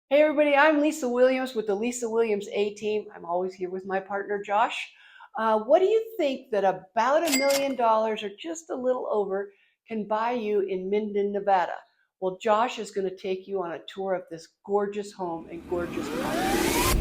Hey everybody, I'm Lisa Williams with the Lisa Williams A-Team. I'm always here with my partner Josh. What do you think that about $1 million or just a little over can buy you in Minden, Nevada? Well, Josh is going to take you on a tour of this gorgeous home and gorgeous property.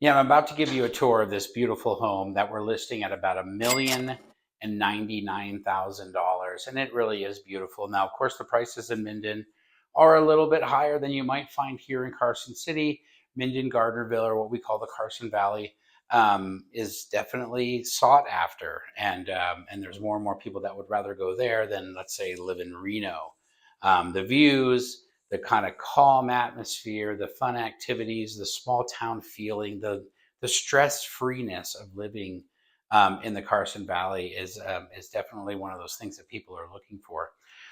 Yeah, I'm about to give you a tour of this beautiful home that we're listing at about $1,099,000, and it really is beautiful. Now, of course, the prices in Minden are a little bit higher than you might find here in Carson City. Minden, Gardnerville, or what we call the Carson Valley, is definitely sought after, and there's more and more people that would rather go there than, let's say, live in Reno. The views, the kind of calm atmosphere, the fun activities, the small town feeling, the stress freeness of living in the Carson Valley is definitely one of those things that people are looking for.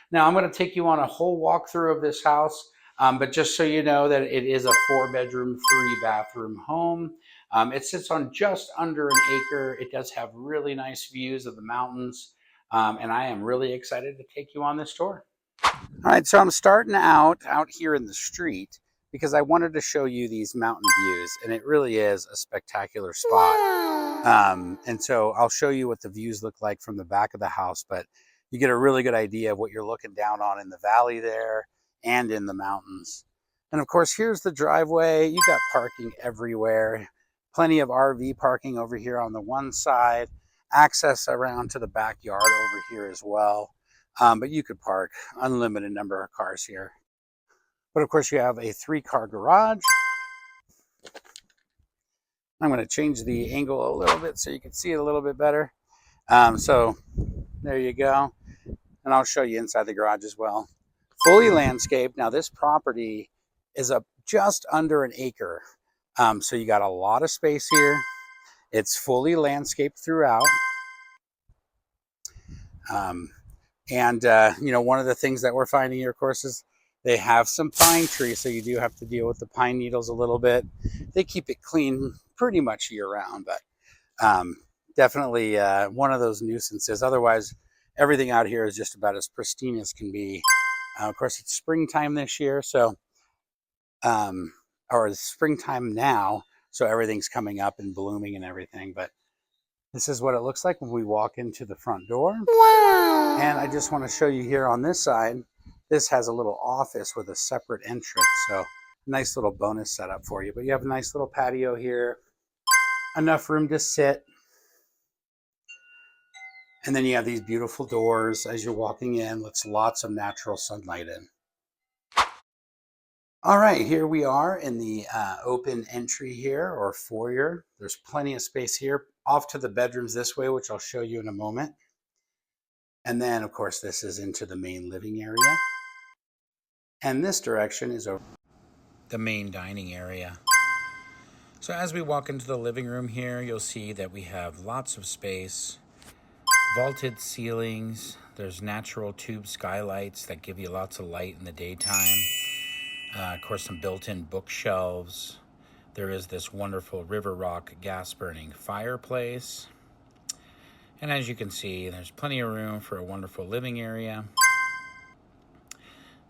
Now, I'm going to take you on a whole walkthrough of this house, but just so you know that it is a 4-bedroom, 3-bathroom home. It sits on just under an acre. It does have really nice views of the mountains, and I am really excited to take you on this tour. All right, so I'm starting out here in the street because I wanted to show you these mountain views, and it really is a spectacular spot. And so I'll show you what the views look like from the back of the house, but you get a really good idea of what you're looking down on in the valley there and in the mountains. And of course, here's the driveway. You got parking everywhere. Plenty of RV parking over here on the one side, access around to the backyard over here as well. But you could park unlimited number of cars here. But of course you have a 3-car garage. I'm going to change the angle a little bit so you can see it a little bit better. So there you go. And I'll show you inside the garage as well. Fully landscaped. Now this property is just under an acre. So you got a lot of space here. It's fully landscaped throughout. You know, one of the things that we're finding here, of course, is they have some pine trees, so you do have to deal with the pine needles a little bit. They keep it clean pretty much year round, but definitely one of those nuisances. Otherwise, everything out here is just about as pristine as can be. Of course, it's springtime this year, so or it's springtime now, so everything's coming up and blooming and everything. But this is what it looks like when we walk into the front door. Wow. And I just want to show you here on this side, this has a little office with a separate entrance. So nice little bonus setup for you. But you have a nice little patio here, enough room to sit. And then you have these beautiful doors as you're walking in with lots of natural sunlight in. All right, here we are in the open entry here, or foyer. There's plenty of space here off to the bedrooms this way, which I'll show you in a moment. And then, of course, this is into the main living area. And this direction is over the main dining area. So as we walk into the living room here, you'll see that we have lots of space, vaulted ceilings. There's natural tube skylights that give you lots of light in the daytime. Of course, some built-in bookshelves. There is this wonderful River Rock gas-burning fireplace. And as you can see, there's plenty of room for a wonderful living area.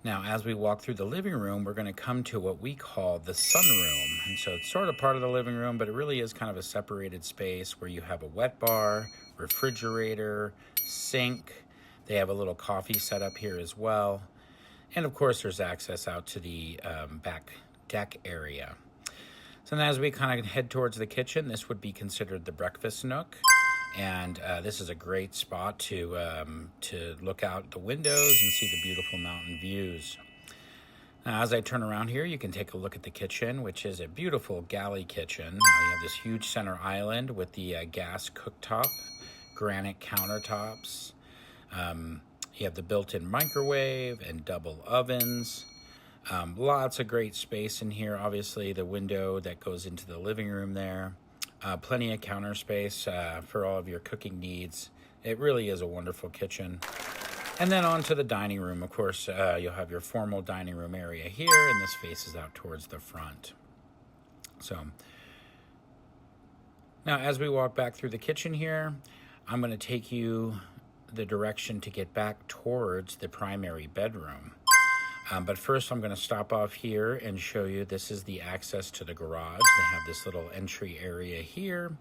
Now, as we walk through the living room, we're going to come to what we call the sunroom. And so it's sort of part of the living room, but it really is kind of a separated space where you have a wet bar, refrigerator, sink. They have a little coffee set up here as well. And of course, there's access out to the back deck area. So now as we kind of head towards the kitchen, this would be considered the breakfast nook. And this is a great spot to look out the windows and see the beautiful mountain views. Now, as I turn around here, you can take a look at the kitchen, which is a beautiful galley kitchen. Now, you have this huge center island with the gas cooktop, granite countertops. You have the built-in microwave and double ovens. Lots of great space in here. Obviously, the window that goes into the living room there. Plenty of counter space for all of your cooking needs. It really is a wonderful kitchen. And then on to the dining room. Of course, you'll have your formal dining room area here, and this faces out towards the front. So Now, as we walk back through the kitchen here, I'm going to take you the direction to get back towards the primary bedroom. But first, I'm going to stop off here and show you this is the access to the garage. They have this little entry area here.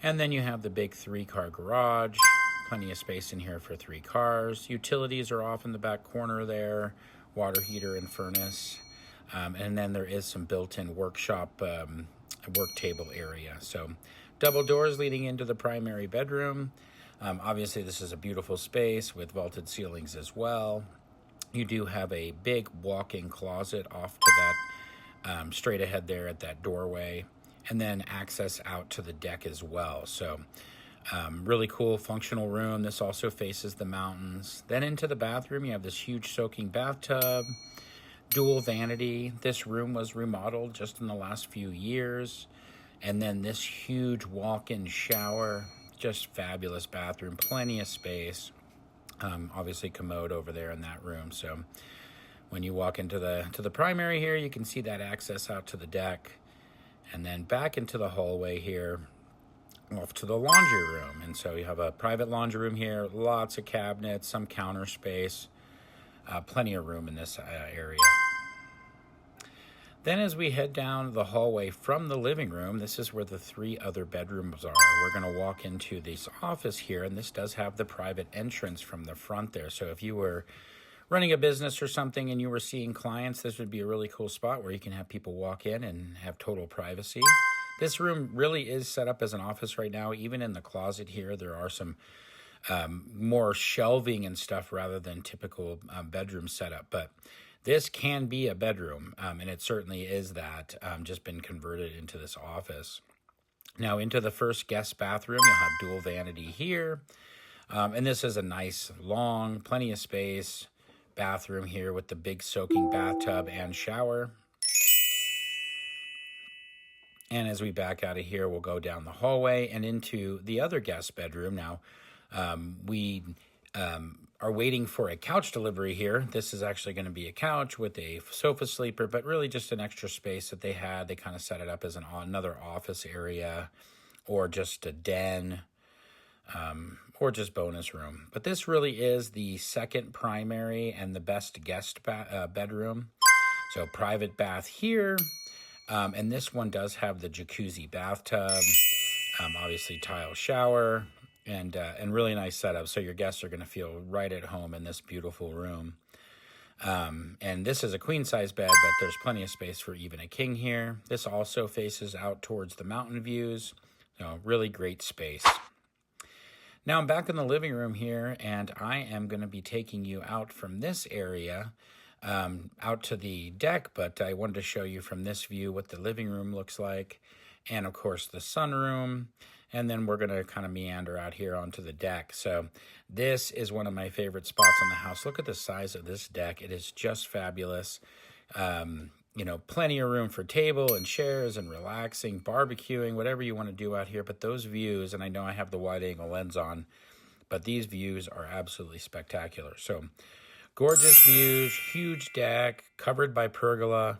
And then you have the big 3-car garage. Plenty of space in here for 3 cars. Utilities are off in the back corner there. Water heater and furnace. And then there is some built-in workshop, work table area. So double doors leading into the primary bedroom. Obviously, this is a beautiful space with vaulted ceilings as well. You do have a big walk-in closet off to that, straight ahead there at that doorway, and then access out to the deck as well. So really cool functional room. This also faces the mountains. Then into the bathroom, you have this huge soaking bathtub, dual vanity. This room was remodeled just in the last few years. And then this huge walk-in shower, just fabulous bathroom, plenty of space. Obviously commode over there in that room. So when you walk into the primary here, you can see that access out to the deck, and then back into the hallway here, off to the laundry room. And so you have a private laundry room here, lots of cabinets, some counter space, plenty of room in this area. Then as we head down the hallway from the living room, this is where the 3 other bedrooms are. We're going to walk into this office here, and this does have the private entrance from the front there. So if you were running a business or something and you were seeing clients, this would be a really cool spot where you can have people walk in and have total privacy. This room really is set up as an office right now. Even in the closet here, there are some more shelving and stuff rather than typical bedroom setup. But this can be a bedroom, and it certainly is that, just been converted into this office. Now into the first guest bathroom, you'll have dual vanity here. And this is a nice, long, plenty of space bathroom here with the big soaking bathtub and shower. And as we back out of here, we'll go down the hallway and into the other guest bedroom. Now, we are waiting for a couch delivery here. This is actually going to be a couch with a sofa sleeper, but really just an extra space that they had. They kind of set it up as another office area or just a den, or just bonus room. But this really is the second primary and the best guest bedroom. So private bath here. And this one does have the jacuzzi bathtub, obviously tile shower, and really nice setup. So your guests are going to feel right at home in this beautiful room. And this is a queen size bed, but there's plenty of space for even a king here. This also faces out towards the mountain views. So really great space. Now I'm back in the living room here, and I am going to be taking you out from this area out to the deck, but I wanted to show you from this view what the living room looks like, and of course the sunroom, and then we're going to kind of meander out here onto the deck. So this is one of my favorite spots on the house. Look at the size of this deck. It is just fabulous. You know, plenty of room for table and chairs and relaxing, barbecuing, whatever you want to do out here. But those views, and I know I have the wide angle lens on, but these views are absolutely spectacular. So gorgeous views, huge deck, covered by pergola.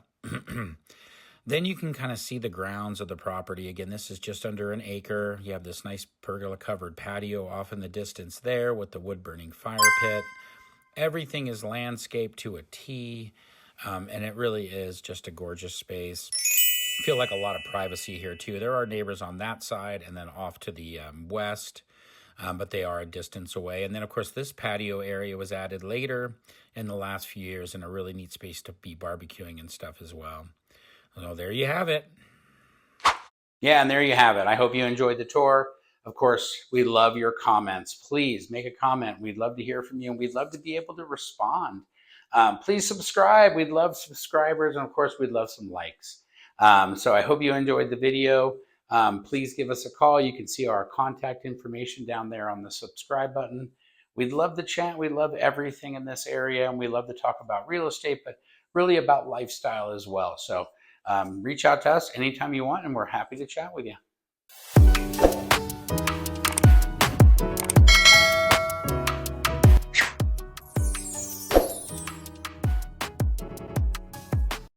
Then you can kind of see the grounds of the property. Again, this is just under an acre. You have this nice pergola-covered patio off in the distance there with the wood-burning fire pit. Everything is landscaped to a T, and it really is just a gorgeous space. I feel like a lot of privacy here, too. There are neighbors on that side and then off to the west. But they are a distance away. And then, of course, this patio area was added later in the last few years, and a really neat space to be barbecuing and stuff as well. So there you have it. Yeah, and there you have it. I hope you enjoyed the tour. Of course, we love your comments. Please make a comment. We'd love to hear from you, and we'd love to be able to respond. Please subscribe. We'd love subscribers, and of course, we'd love some likes. So I hope you enjoyed the video. Please give us a call. You can see our contact information down there on the subscribe button. We'd love to chat. We love everything in this area, and we love to talk about real estate, but really about lifestyle as well. So reach out to us anytime you want, and we're happy to chat with you.